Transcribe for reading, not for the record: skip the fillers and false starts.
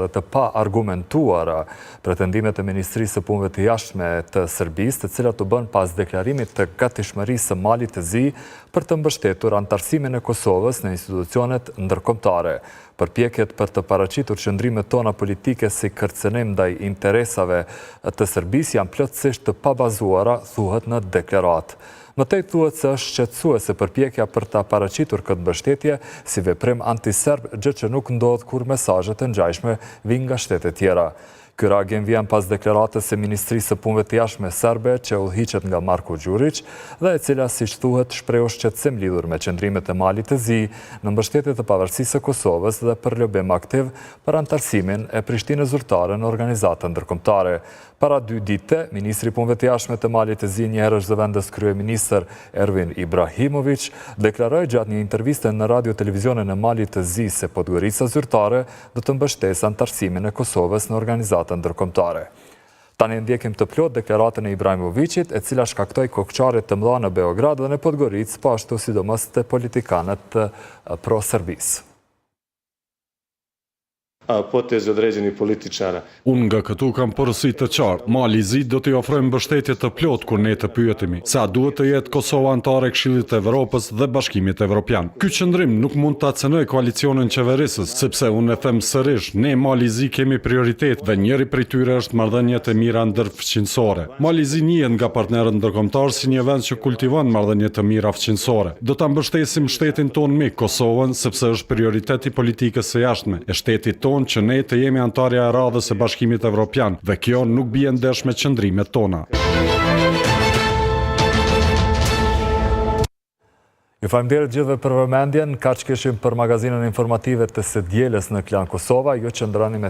dhe të pa argumentuara pretendimet e Ministrisë së Punëve të Jashtme të Serbisë, të cilat u bën pas deklarimit të gatishmërisë së Malit të Zi për të mbështetur anëtarësimin e Kosovës në institucionet ndërkombëtare. Përpjekjet për të paraqitur qëndrimet tona politike si kërcënim ndaj interesave të Serbisë janë plotësisht të pabazuara, thuhet në deklaratë. Mëtej thuhet se është shqetësuese përpjekja për ta paraqitur këtë mbështetje si veprim antiserb, gjë që nuk ndodh kur mesazhet e ngjashme vijnë nga shtete tjera. Ky reagim vjen pas deklaratës së Ministrisë së Punëve të Jashtme serbe që udhëhiqet nga Marko Đurić dhe e cila, siç thuhet, shpreu shqetësim lidhur me qëndrimet e Malit të Zi në mbështetje të pavarësisë së Kosovës dhe për lobim aktiv për anëtarësimin e Prishtinës zyrtare në organizata ndërkombëtare. Para 2 dite, Ministri i Punëve të Jashtme të Malit të Zi, njëherësh zëvendës kryeministër Ervin Ibrahimović, deklaroi gjatë një interviste në radio televizionin e Malit të Zi se Podgorica zyrtare do të mbështesë anëtarësimin e Kosovës në organizata ndërkombëtare. Tani ndjekim të plot deklaratën e Ibrahimovićit, e cila shkaktoi kokçarje të mëdha në Beograd dhe në Podgoricë, po ashtu sidomos të politikanët pro-Serbisë. Potezi određenih političara. Unë nga këtu kam porosit të qartë. Mali i Zi do t'i ofrojmë mbështetje të plot kur ne të pyetemi sa duhet të jetë Kosova antare e Këshillit të Evropës dhe Bashkimit Evropian. Ky qëndrim nuk mund ta cenoj koalicionin qeverisës, sepse unë e them sërish, ne Mali i Zi kemi prioritet dhe njëri prej tyre është marrëdhëniet e mira ndërfqinësore. Mali i Zi njihet nga partnerët ndërkombëtar si një vend që kultivon marrëdhënie të mira fqinësore. Do ta mbështesim shtetin ton mik Kosovën sepse është prioriteti politikës së jashtme e shtetit ton që ne të jemi antarja e radhës e Bashkimit Evropian dhe kjo nuk bie ndesh me qëndrimet tona. Ju faleminderit gjithëve për vëmendjen, kaq kishim për magazinën informative të së dielës në Klan Kosova, ju qëndroni me